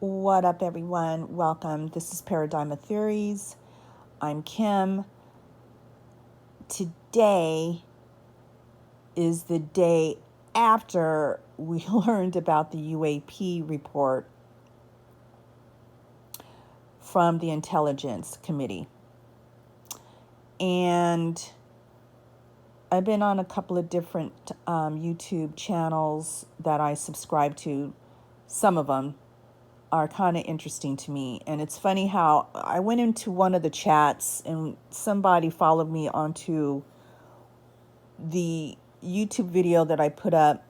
What up, everyone? Welcome. This is Paradigm of Theories. I'm Kim. Today is the day after we learned about the UAP report from the Intelligence Committee. And I've been on a couple of different YouTube channels that I subscribe to. Some of them are kind of interesting to me. And it's funny how I went into one of the chats and somebody followed me onto the YouTube video that I put up.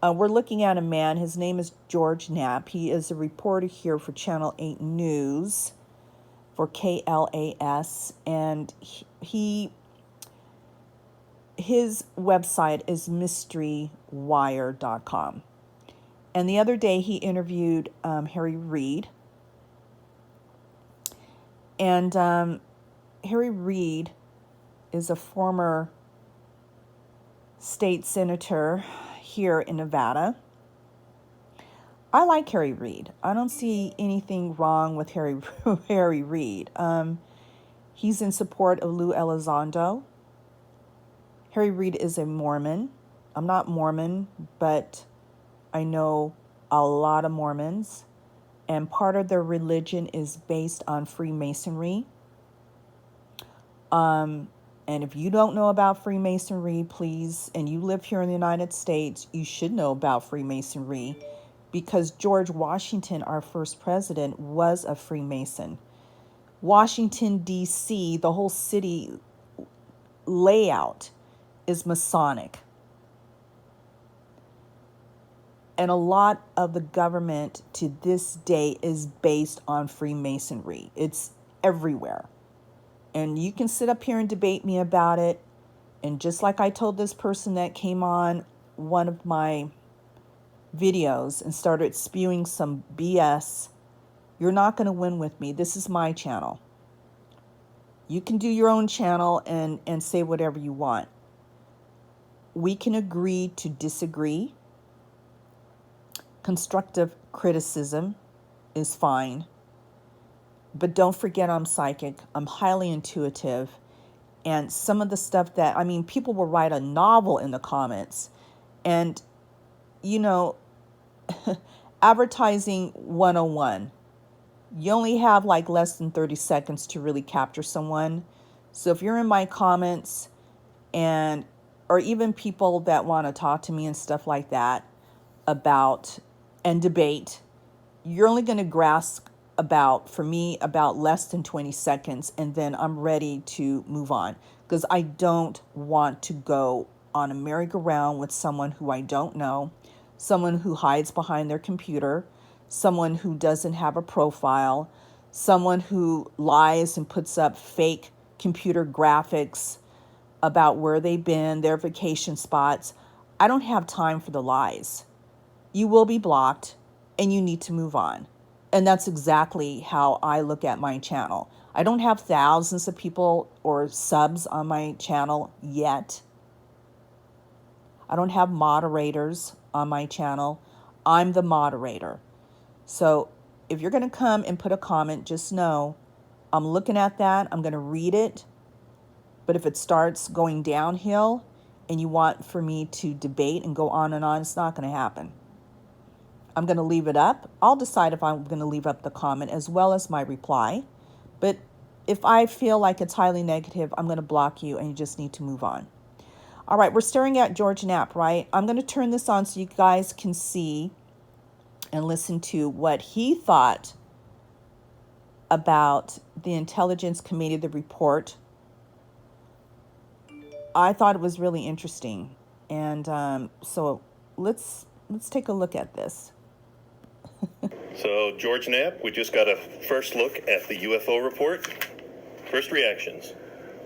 We're looking at a man. His name is George Knapp. He is a reporter here for Channel 8 News for KLAS. And his website is mysterywire.com. And the other day he interviewed Harry Reid. And Harry Reid is a former state senator here in Nevada. I like Harry Reid. I don't see anything wrong with Harry Reid. He's in support of Lou Elizondo. Harry Reid is a Mormon. I'm not Mormon, but I know a lot of Mormons, and part of their religion is based on Freemasonry. And if you don't know about Freemasonry, please, and you live here in the United States, you should know about Freemasonry, because George Washington, our first president, was a Freemason. Washington, D.C., the whole city layout is Masonic. And a lot of the government to this day is based on Freemasonry. It's everywhere. And you can sit up here and debate me about it. And just like I told this person that came on one of my videos and started spewing some BS, you're not going to win with me. This is my channel. You can do your own channel and say whatever you want. We can agree to disagree. Constructive criticism is fine. But don't forget I'm psychic. I'm highly intuitive. And some of the stuff people will write a novel in the comments. And, advertising 101. You only have like less than 30 seconds to really capture someone. So if you're in my comments or even people that want to talk to me and stuff like that about and debate, you're only going to grasp about less than 20 seconds, and then I'm ready to move on, because I don't want to go on a merry-go-round with someone who I don't know, someone who hides behind their computer, someone who doesn't have a profile, someone who lies and puts up fake computer graphics about where they've been, their vacation spots. I don't have time for the lies. You will be blocked and you need to move on. And that's exactly how I look at my channel. I don't have thousands of people or subs on my channel yet. I don't have moderators on my channel. I'm the moderator. So if you're going to come and put a comment, just know I'm looking at that. I'm going to read it. But if it starts going downhill and you want for me to debate and go on and on, it's not going to happen. I'm going to leave it up. I'll decide if I'm going to leave up the comment as well as my reply. But if I feel like it's highly negative, I'm going to block you and you just need to move on. All right, we're staring at George Knapp, right? I'm going to turn this on so you guys can see and listen to what he thought about the Intelligence Committee, the report. I thought it was really interesting. And so let's take a look at this. So, George Knapp, we just got a first look at the UFO report. First reactions.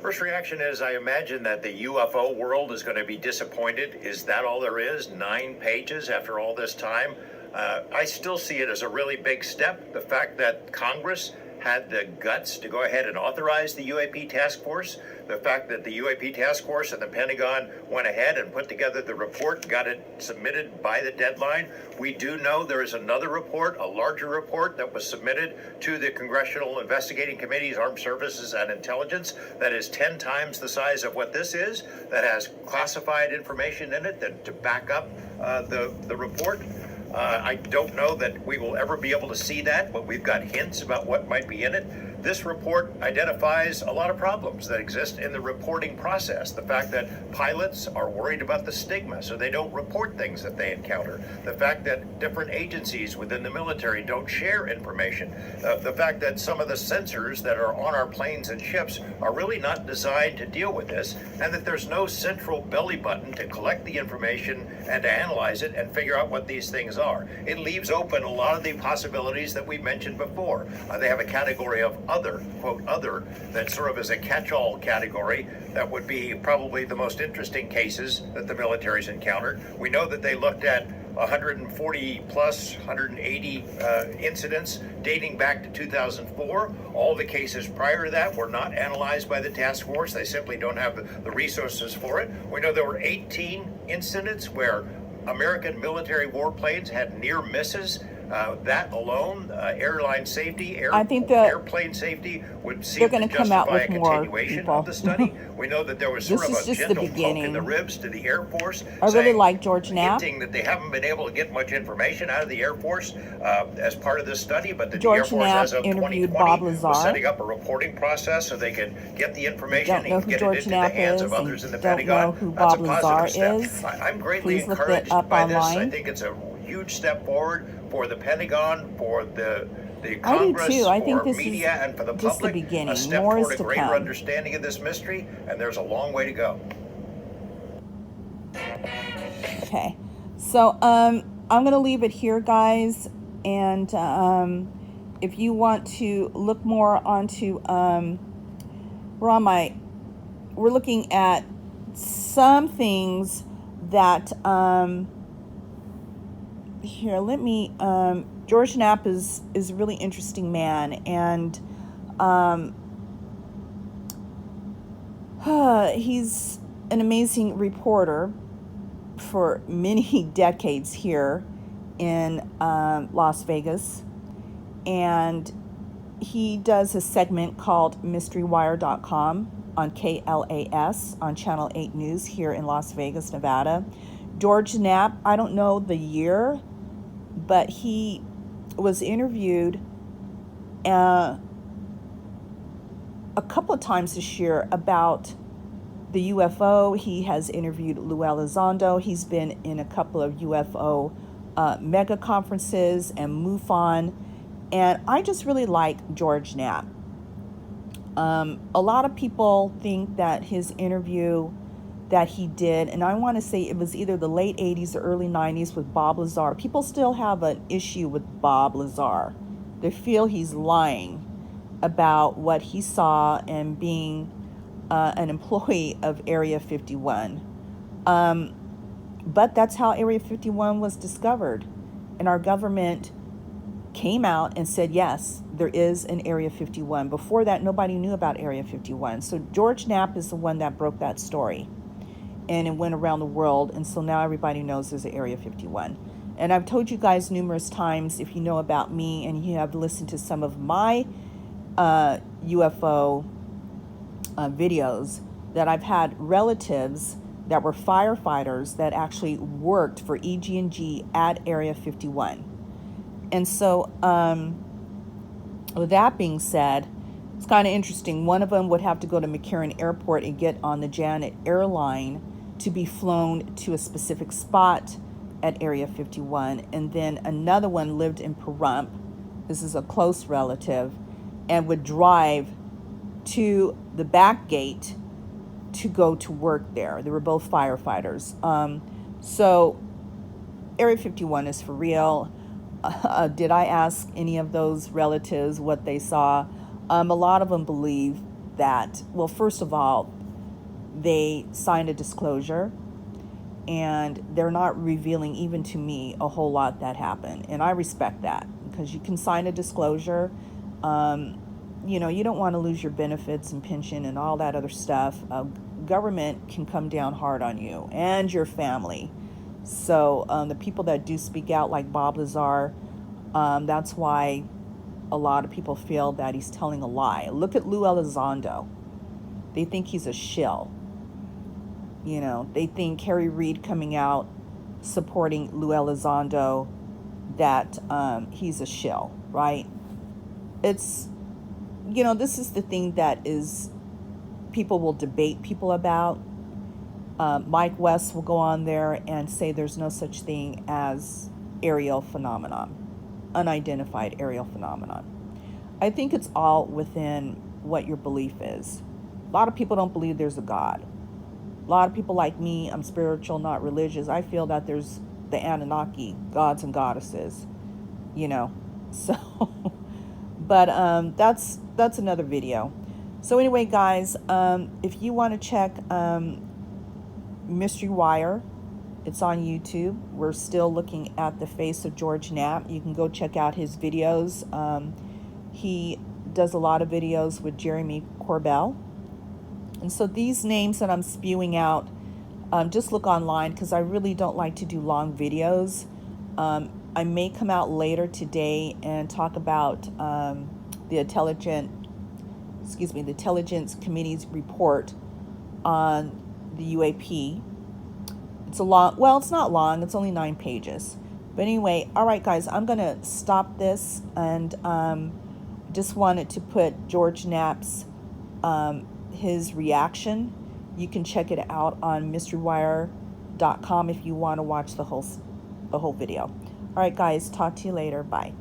First reaction is, I imagine that the UFO world is going to be disappointed. Is that all there is? 9 pages after all this time? I still see it as a really big step. The fact that Congress had the guts to go ahead and authorize the UAP task force. The fact that the UAP task force and the Pentagon went ahead and put together the report, got it submitted by the deadline. We do know there is another report, a larger report that was submitted to the Congressional Investigating Committees, Armed Services and Intelligence that is 10 times the size of what this is, that has classified information in it that to back up the report. I don't know that we will ever be able to see that, but we've got hints about what might be in it. This report identifies a lot of problems that exist in the reporting process. The fact that pilots are worried about the stigma, so they don't report things that they encounter. The fact that different agencies within the military don't share information. The fact that some of the sensors that are on our planes and ships are really not designed to deal with this, and that there's no central belly button to collect the information and to analyze it and figure out what these things are. It leaves open a lot of the possibilities that we mentioned before. They have a category of other, quote, other, that sort of is a catch-all category that would be probably the most interesting cases that the military's encountered. We know that they looked at 140 plus 180 incidents dating back to 2004. All the cases prior to that were not analyzed by the task force. They simply don't have the resources for it. We know there were 18 incidents where American military warplanes had near misses. That alone, airline safety, I think airplane safety would seem they're to going to come out justify a with more continuation people. of the study. We know that there was sort This of is a just the gentle poke beginning. in the ribs to the Air Force. I really saying, like George Knapp. hinting that they haven't been able to get much information out of the Air Force as part of this study, but that the Air George Force, Knapp as of interviewed 2020, Bob was Lazar. setting up a reporting process so they could get the information Don't know and who get George it into Knapp the hands is of others in the and don't Pentagon. know who That's Bob a positive Lazar step. is. I'm greatly Please look it encouraged up by this. I online. think it's a huge step forward for the Pentagon, for the I do Congress, too. I think for this media, is and for the just the public. beginning. A step More is toward a to greater come. understanding of this mystery, and there's a long way to go. Okay, so I'm gonna leave it here, guys, and if you want to look more onto we're looking at some things that here, let me George Knapp is a really interesting man, and he's an amazing reporter for many decades here in Las Vegas, and he does a segment called MysteryWire.com on KLAS on Channel 8 News here in Las Vegas, Nevada. George Knapp, I don't know the year, but he was interviewed a couple of times this year about the UFO. He has interviewed Lou Elizondo. He's been in a couple of UFO mega conferences and MUFON. And I just really like George Knapp. A lot of people think that his interview that he did, and I want to say it was either the late 80s or early 90s with Bob Lazar. People still have an issue with Bob Lazar. They feel he's lying about what he saw and being an employee of Area 51. But that's how Area 51 was discovered. And our government came out and said, yes, there is an Area 51. Before that, nobody knew about Area 51. So George Knapp is the one that broke that story. And it went around the world. And so now everybody knows there's an Area 51. And I've told you guys numerous times, if you know about me and you have listened to some of my UFO videos, that I've had relatives that were firefighters that actually worked for EG&G at Area 51. And so with that being said, it's kind of interesting. One of them would have to go to McCarran Airport and get on the Janet airline to be flown to a specific spot at Area 51. And then another one lived in Pahrump. This is a close relative, and would drive to the back gate to go to work there. They were both firefighters. So Area 51 is for real. Did I ask any of those relatives what they saw? A lot of them believe that, well, first of all, they signed a disclosure, and they're not revealing even to me a whole lot that happened. And I respect that, because you can sign a disclosure. you know, you don't want to lose your benefits and pension and all that other stuff. Government can come down hard on you and your family. So the people that do speak out, like Bob Lazar, that's why a lot of people feel that he's telling a lie. Look at Lou Elizondo. They think he's a shill. You know, they think Harry Reid coming out supporting Lou Elizondo, that he's a shill, right? It's, you know, this is the thing that is, people will debate people about. Mike West will go on there and say there's no such thing as aerial phenomenon, unidentified aerial phenomenon. I think it's all within what your belief is. A lot of people don't believe there's a God. A lot of people like me, I'm spiritual, not religious. I feel that there's the Anunnaki, gods and goddesses, you know. So, but that's another video. So anyway, guys, if you want to check Mystery Wire, it's on YouTube. We're still looking at the face of George Knapp. You can go check out his videos. He does a lot of videos with Jeremy Corbell. And so these names that I'm spewing out, just look online, because I really don't like to do long videos. I may come out later today and talk about the Intelligence Committee's report on the UAP. It's a long, well, it's not long, it's only 9 pages. But anyway, all right, guys, I'm going to stop this, and just wanted to put George Knapp's his reaction. You can check it out on mysterywire.com if you want to watch the whole video. All right, guys, talk to you later. Bye.